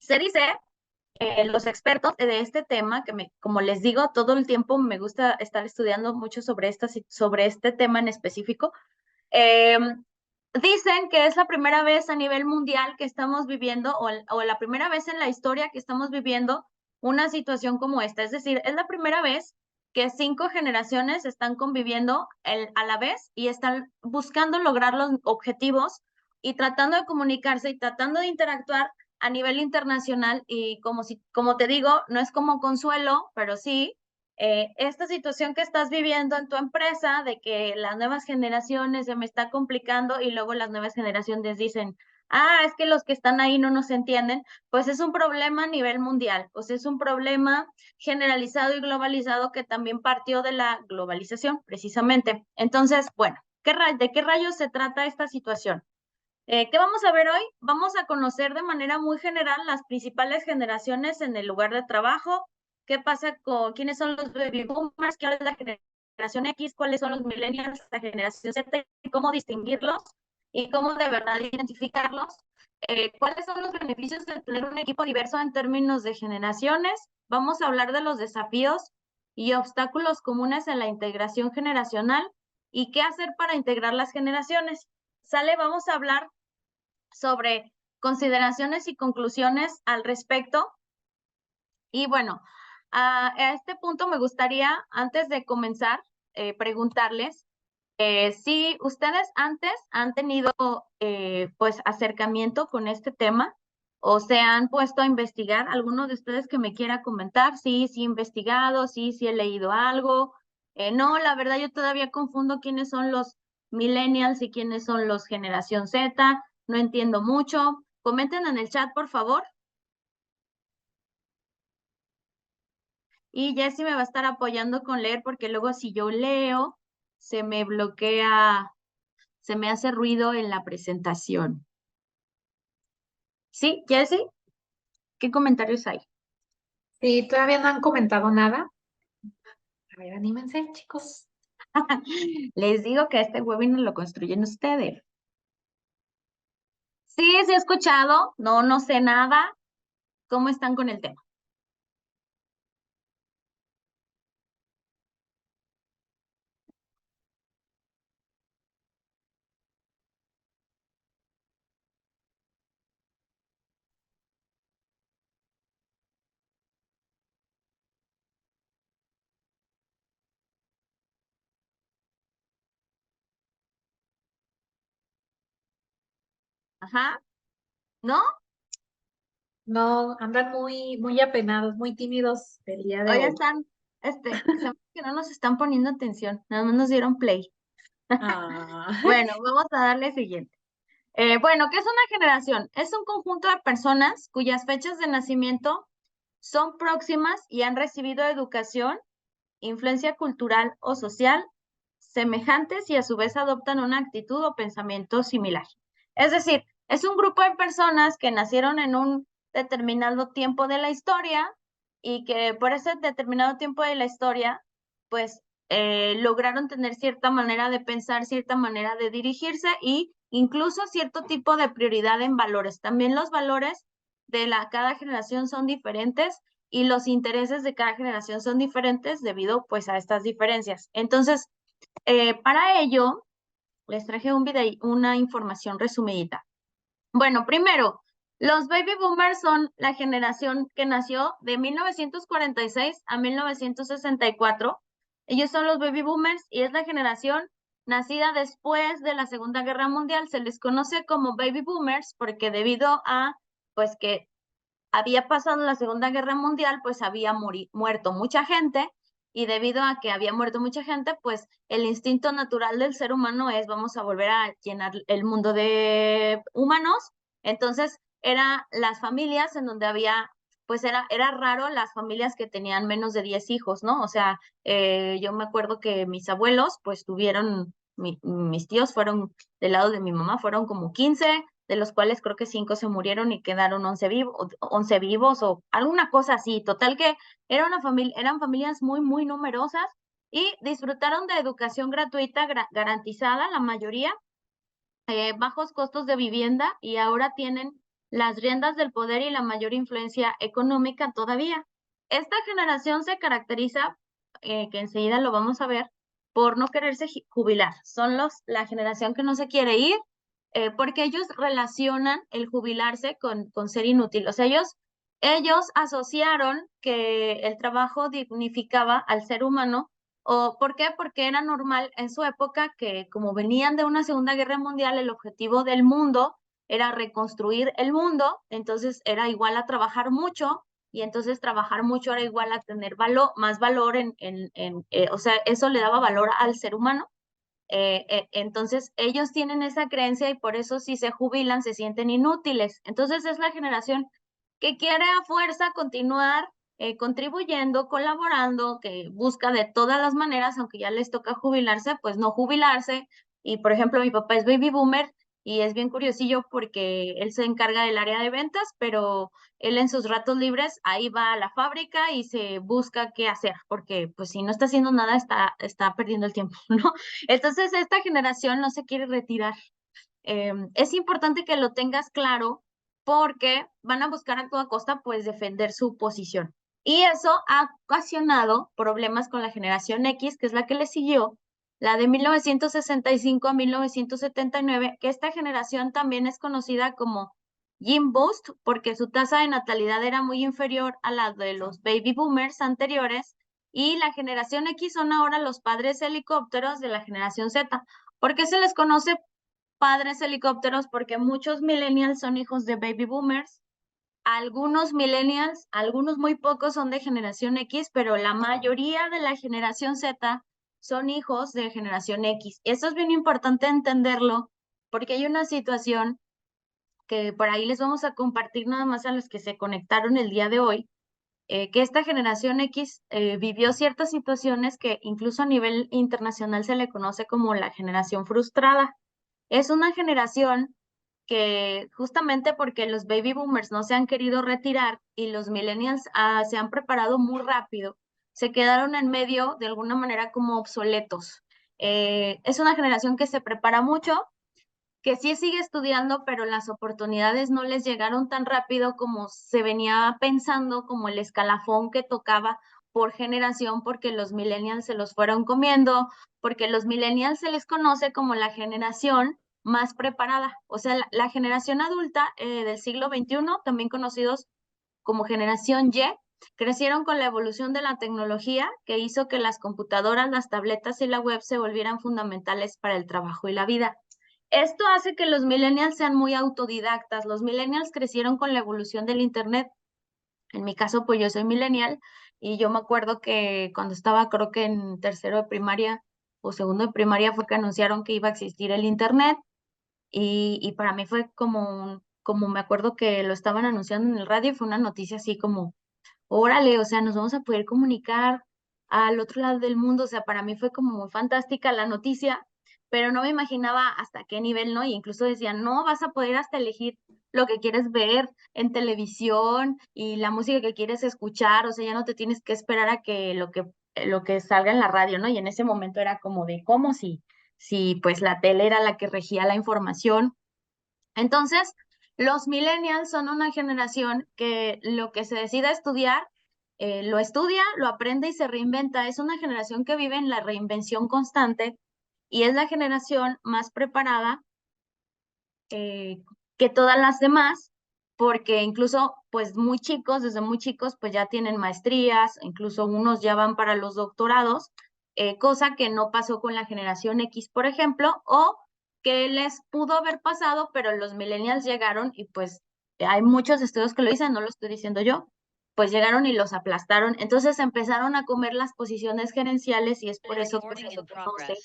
Se dice, los expertos de este tema, como les digo, todo el tiempo me gusta estar estudiando mucho sobre este tema en específico. eh, Dicen que es la primera vez a nivel mundial que estamos viviendo, o la primera vez en la historia que estamos viviendo una situación como esta. Es decir, es la primera vez que 5 generaciones están conviviendo a la vez y están buscando lograr los objetivos y tratando de comunicarse y tratando de interactuar a nivel internacional. Y como te digo, no es como consuelo, pero sí esta situación que estás viviendo en tu empresa, de que las nuevas generaciones se me está complicando y luego las nuevas generaciones dicen, es que los que están ahí no nos entienden, pues es un problema a nivel mundial, pues es un problema generalizado y globalizado que también partió de la globalización, precisamente. Entonces, bueno, ¿de qué rayos se trata esta situación? ¿Qué vamos a ver hoy? Vamos a conocer de manera muy general las principales generaciones en el lugar de trabajo, qué pasa con quiénes son los baby boomers, qué es la generación X, cuáles son los millennials, la generación Z, y cómo distinguirlos y cómo de verdad identificarlos. ¿Cuáles son los beneficios de tener un equipo diverso en términos de generaciones? Vamos a hablar de los desafíos y obstáculos comunes en la integración generacional y qué hacer para integrar las generaciones. Sale, vamos a hablar sobre consideraciones y conclusiones al respecto. Y bueno, a este punto me gustaría, antes de comenzar, preguntarles si ustedes antes han tenido pues acercamiento con este tema o se han puesto a investigar. ¿Alguno de ustedes que me quiera comentar? Sí, sí he investigado, sí, sí he leído algo. No, la verdad yo todavía confundo quiénes son los millennials y quiénes son los generación Z. No entiendo mucho. Comenten en el chat, por favor. Y Jessy me va a estar apoyando con leer porque luego si yo leo, se me bloquea, se me hace ruido en la presentación. Sí, Jessy, ¿qué comentarios hay? Sí, todavía no han comentado nada. A ver, anímense, chicos. Les digo que este webinar lo construyen ustedes. Sí, sí he escuchado, no, no sé nada. ¿Cómo están con el tema? Ajá, ¿no? No, andan muy apenados, muy tímidos el día de Hoy hoy. están, se me hace que no nos están poniendo atención, nada más nos dieron play. Ah, Bueno, vamos a darle siguiente. Bueno, ¿qué es una generación? Es un conjunto de personas cuyas fechas de nacimiento son próximas y han recibido educación, influencia cultural o social semejantes y a su vez adoptan una actitud o pensamiento similar. Es decir, es un grupo de personas que nacieron en un determinado tiempo de la historia y que por ese determinado tiempo de la historia, pues lograron tener cierta manera de pensar, cierta manera de dirigirse y incluso cierto tipo de prioridad en valores. También los valores de cada generación son diferentes y los intereses de cada generación son diferentes debido pues a estas diferencias. Entonces, para ello, les traje un video, una información resumidita. Bueno, primero, los baby boomers son la generación que nació de 1946 a 1964. Ellos son los baby boomers y es la generación nacida después de la Segunda Guerra Mundial. Se les conoce como baby boomers porque debido a, pues que había pasado la Segunda Guerra Mundial, pues había muerto mucha gente y debido a que había muerto mucha gente, pues el instinto natural del ser humano es vamos a volver a llenar el mundo de humanos. Entonces, era las familias en donde había, pues era raro las familias que tenían menos de 10 hijos, ¿no? O sea, yo me acuerdo que mis abuelos, pues tuvieron, mis tíos fueron del lado de mi mamá, fueron como 15 de los cuales creo que 5 se murieron y quedaron 11 vivos o alguna cosa así. Total que era una familia, eran familias muy, muy numerosas y disfrutaron de educación gratuita garantizada, la mayoría, bajos costos de vivienda y ahora tienen las riendas del poder y la mayor influencia económica todavía. Esta generación se caracteriza, que enseguida lo vamos a ver, por no quererse jubilar. Son la generación que no se quiere ir, porque ellos relacionan el jubilarse con ser inútil. O sea, ellos asociaron que el trabajo dignificaba al ser humano. ¿O por qué? Porque era normal en su época que, como venían de una Segunda Guerra Mundial, el objetivo del mundo era reconstruir el mundo, entonces era igual a trabajar mucho, y entonces trabajar mucho era igual a tener más valor o sea, eso le daba valor al ser humano. Entonces ellos tienen esa creencia y por eso si se jubilan se sienten inútiles. Entonces es la generación que quiere a fuerza continuar contribuyendo, colaborando, que busca de todas las maneras, aunque ya les toca jubilarse, pues no jubilarse. Y por ejemplo, mi papá es baby boomer y es bien curiosillo porque él se encarga del área de ventas, pero él en sus ratos libres ahí va a la fábrica y se busca qué hacer, porque pues si no está haciendo nada está perdiendo el tiempo, ¿no? Entonces, esta generación no se quiere retirar. Es importante que lo tengas claro porque van a buscar a toda costa, pues, defender su posición. Y eso ha ocasionado problemas con la generación X, que es la que le siguió, la de 1965 a 1979, que esta generación también es conocida como Jim Boost, porque su tasa de natalidad era muy inferior a la de los baby boomers anteriores, y la generación X son ahora los padres helicópteros de la generación Z. ¿Por qué se les conoce padres helicópteros? Porque muchos millennials son hijos de baby boomers, algunos millennials, algunos muy pocos son de generación X, pero la mayoría de la generación Z son hijos de generación X. Eso es bien importante entenderlo porque hay una situación que por ahí les vamos a compartir nada más a los que se conectaron el día de hoy, que esta generación X vivió ciertas situaciones que incluso a nivel internacional se le conoce como la generación frustrada. Es una generación que justamente porque los baby boomers no se han querido retirar y los millennials se han preparado muy rápido, se quedaron en medio de alguna manera como obsoletos. Es una generación que se prepara mucho, que sí sigue estudiando, pero las oportunidades no les llegaron tan rápido como se venía pensando, como el escalafón que tocaba por generación, porque los millennials se los fueron comiendo, porque los millennials se les conoce como la generación más preparada, o sea, la generación adulta del siglo XXI, también conocidos como generación Y, crecieron con la evolución de la tecnología que hizo que las computadoras, las tabletas y la web se volvieran fundamentales para el trabajo y la vida. Esto hace que los millennials sean muy autodidactas. Los millennials crecieron con la evolución del Internet. En mi caso, pues yo soy millennial y yo me acuerdo que cuando estaba, creo que en tercero de primaria o segundo de primaria, fue que anunciaron que iba a existir el Internet y para mí fue como me acuerdo que lo estaban anunciando en el radio, fue una noticia así como órale, o sea, nos vamos a poder comunicar al otro lado del mundo. O sea, para mí fue como muy fantástica la noticia, pero no me imaginaba hasta qué nivel, ¿no? Y incluso decían, no, vas a poder hasta elegir lo que quieres ver en televisión y la música que quieres escuchar, o sea, ya no te tienes que esperar a que lo que salga en la radio, ¿no? Y en ese momento era como de cómo si pues la tele era la que regía la información. Entonces, los millennials son una generación que lo que se decida estudiar, lo estudia, lo aprende y se reinventa. Es una generación que vive en la reinvención constante y es la generación más preparada que todas las demás, porque incluso, pues muy chicos, desde muy chicos, pues ya tienen maestrías, incluso unos ya van para los doctorados, cosa que no pasó con la generación X, por ejemplo, o que les pudo haber pasado, pero los millennials llegaron y pues hay muchos estudios que lo dicen, no lo estoy diciendo yo, pues llegaron y los aplastaron, entonces empezaron a comer las posiciones gerenciales y es por eso que se conoce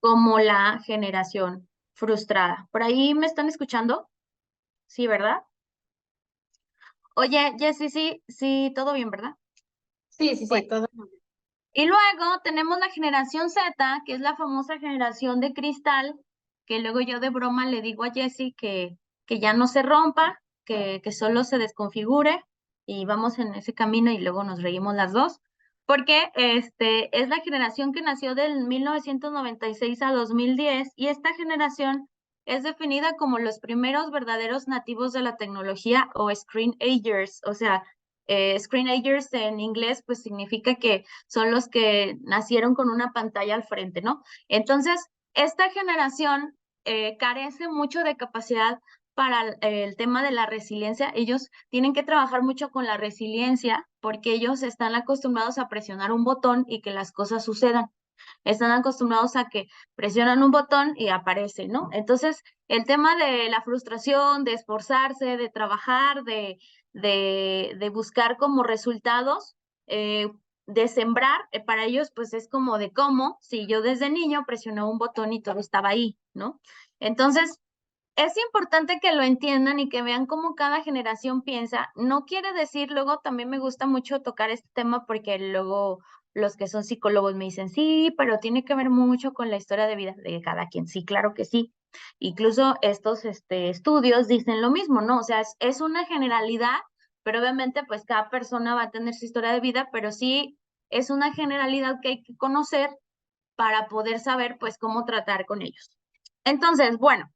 como la generación frustrada. ¿Por ahí me están escuchando? Sí, ¿verdad? Oye, Jessy, sí, sí, todo bien, ¿verdad? Sí, sí, sí, Bueno, todo. y luego tenemos la generación Z, que es la famosa generación de cristal, que luego yo de broma le digo a Jessy que ya no se rompa, que solo se desconfigure y vamos en ese camino y luego nos reímos las dos, porque es la generación que nació del 1996 a 2010 y esta generación es definida como los primeros verdaderos nativos de la tecnología o screenagers, o sea, screenagers en inglés pues significa que son los que nacieron con una pantalla al frente, ¿no? Entonces, esta generación carece mucho de capacidad para el tema de la resiliencia. Ellos tienen que trabajar mucho con la resiliencia porque ellos están acostumbrados a presionar un botón y que las cosas sucedan. Están acostumbrados a que presionan un botón y aparece, ¿no? Entonces, el tema de la frustración, de esforzarse, de trabajar, de buscar como resultados, de sembrar, para ellos pues es como de cómo, si yo desde niño presionaba un botón y todo estaba ahí, ¿no? Entonces, es importante que lo entiendan y que vean cómo cada generación piensa. No quiere decir, luego también me gusta mucho tocar este tema porque luego los que son psicólogos me dicen, sí, pero tiene que ver mucho con la historia de vida de cada quien. Sí, claro que sí. Incluso estos estudios dicen lo mismo, ¿no? O sea, es una generalidad, pero obviamente pues cada persona va a tener su historia de vida, pero sí es una generalidad que hay que conocer para poder saber pues cómo tratar con ellos. Entonces, bueno.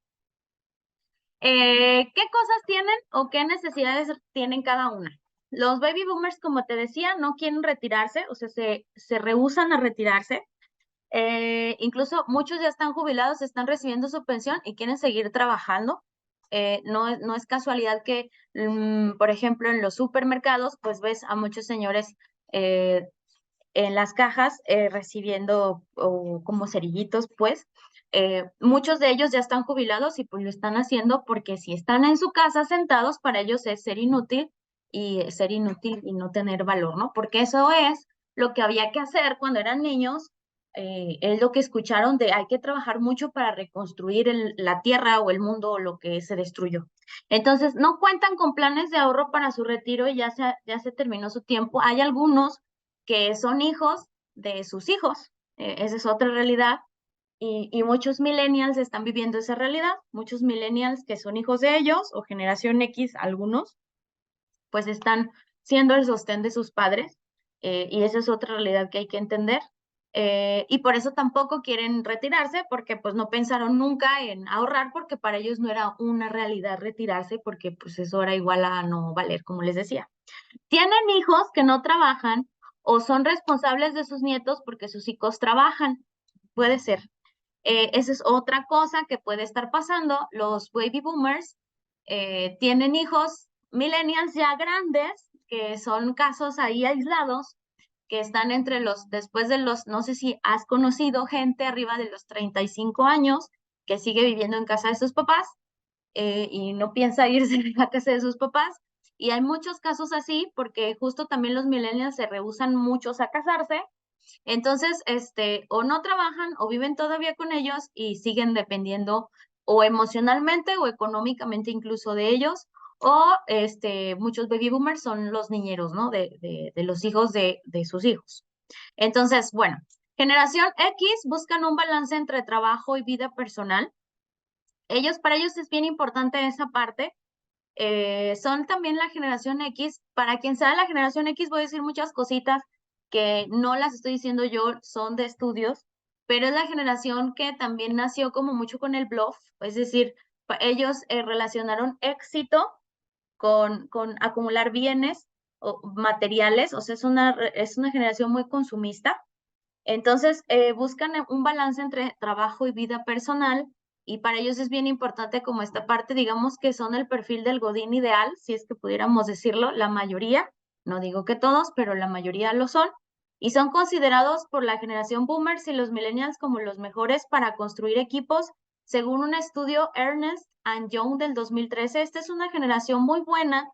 ¿Qué cosas tienen o qué necesidades tienen cada una? Los baby boomers, como te decía, no quieren retirarse, o sea, se rehúsan a retirarse. Incluso muchos ya están jubilados, están recibiendo su pensión y quieren seguir trabajando. No es casualidad que, por ejemplo, en los supermercados, pues ves a muchos señores en las cajas recibiendo como cerillitos, pues. Muchos de ellos ya están jubilados y pues lo están haciendo porque si están en su casa sentados, para ellos es ser inútil y no tener valor, ¿no? Porque eso es lo que había que hacer cuando eran niños, es lo que escucharon de hay que trabajar mucho para reconstruir la tierra o el mundo o lo que se destruyó. Entonces, no cuentan con planes de ahorro para su retiro y ya se terminó su tiempo. Hay algunos que son hijos de sus hijos. Esa es otra realidad. Y muchos millennials están viviendo esa realidad. Muchos millennials que son hijos de ellos o generación X, algunos, pues están siendo el sostén de sus padres. Y esa es otra realidad que hay que entender. Y por eso tampoco quieren retirarse, porque pues no pensaron nunca en ahorrar, porque para ellos no era una realidad retirarse, porque pues eso era igual a no valer, como les decía. Tienen hijos que no trabajan o son responsables de sus nietos porque sus hijos trabajan. Puede ser. Esa es otra cosa que puede estar pasando. Los baby boomers tienen hijos millennials ya grandes, que son casos ahí aislados, que están después de los, no sé si has conocido gente arriba de los 35 años que sigue viviendo en casa de sus papás y no piensa irse de la casa de sus papás. Y hay muchos casos así porque justo también los millennials se rehúsan muchos a casarse. Entonces, o no trabajan o viven todavía con ellos y siguen dependiendo o emocionalmente o económicamente incluso de ellos. O muchos baby boomers son los niñeros, ¿no? De los hijos de sus hijos. Entonces, bueno, generación X buscan un balance entre trabajo y vida personal. Para ellos es bien importante esa parte. Son también la generación X. Para quien sea la generación X, voy a decir muchas cositas que no las estoy diciendo yo, son de estudios, pero es la generación que también nació como mucho con el bluff, es decir, ellos relacionaron éxito con acumular bienes o materiales, o sea, es una generación muy consumista. Entonces, buscan un balance entre trabajo y vida personal y para ellos es bien importante como esta parte, digamos que son el perfil del godín ideal, si es que pudiéramos decirlo, la mayoría, no digo que todos, pero la mayoría lo son, y son considerados por la generación boomers y los millennials como los mejores para construir equipos. Según un estudio Ernest and Young del 2013, esta es una generación muy buena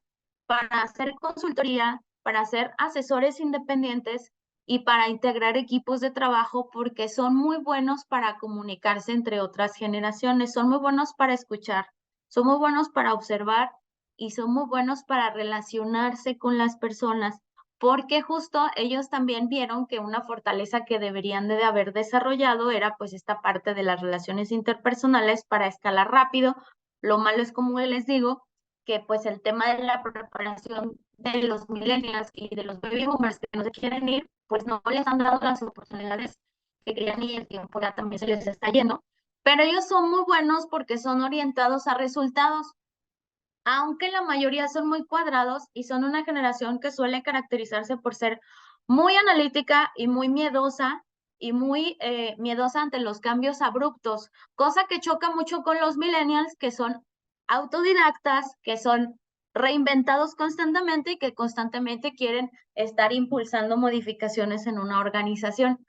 para hacer consultoría, para ser asesores independientes y para integrar equipos de trabajo porque son muy buenos para comunicarse entre otras generaciones, son muy buenos para escuchar, son muy buenos para observar y son muy buenos para relacionarse con las personas, porque justo ellos también vieron que una fortaleza que deberían de haber desarrollado era pues esta parte de las relaciones interpersonales para escalar rápido. Lo malo es, como les digo, que pues el tema de la preparación de los millennials y de los baby boomers que no se quieren ir, pues no les han dado las oportunidades que querían y el tiempo ya también se les está yendo. pero ellos son muy buenos porque son orientados a resultados, aunque la mayoría son muy cuadrados y son una generación que suele caracterizarse por ser muy analítica y muy miedosa ante los cambios abruptos, cosa que choca mucho con los millennials que son autodidactas, que son reinventados constantemente y que constantemente quieren estar impulsando modificaciones en una organización.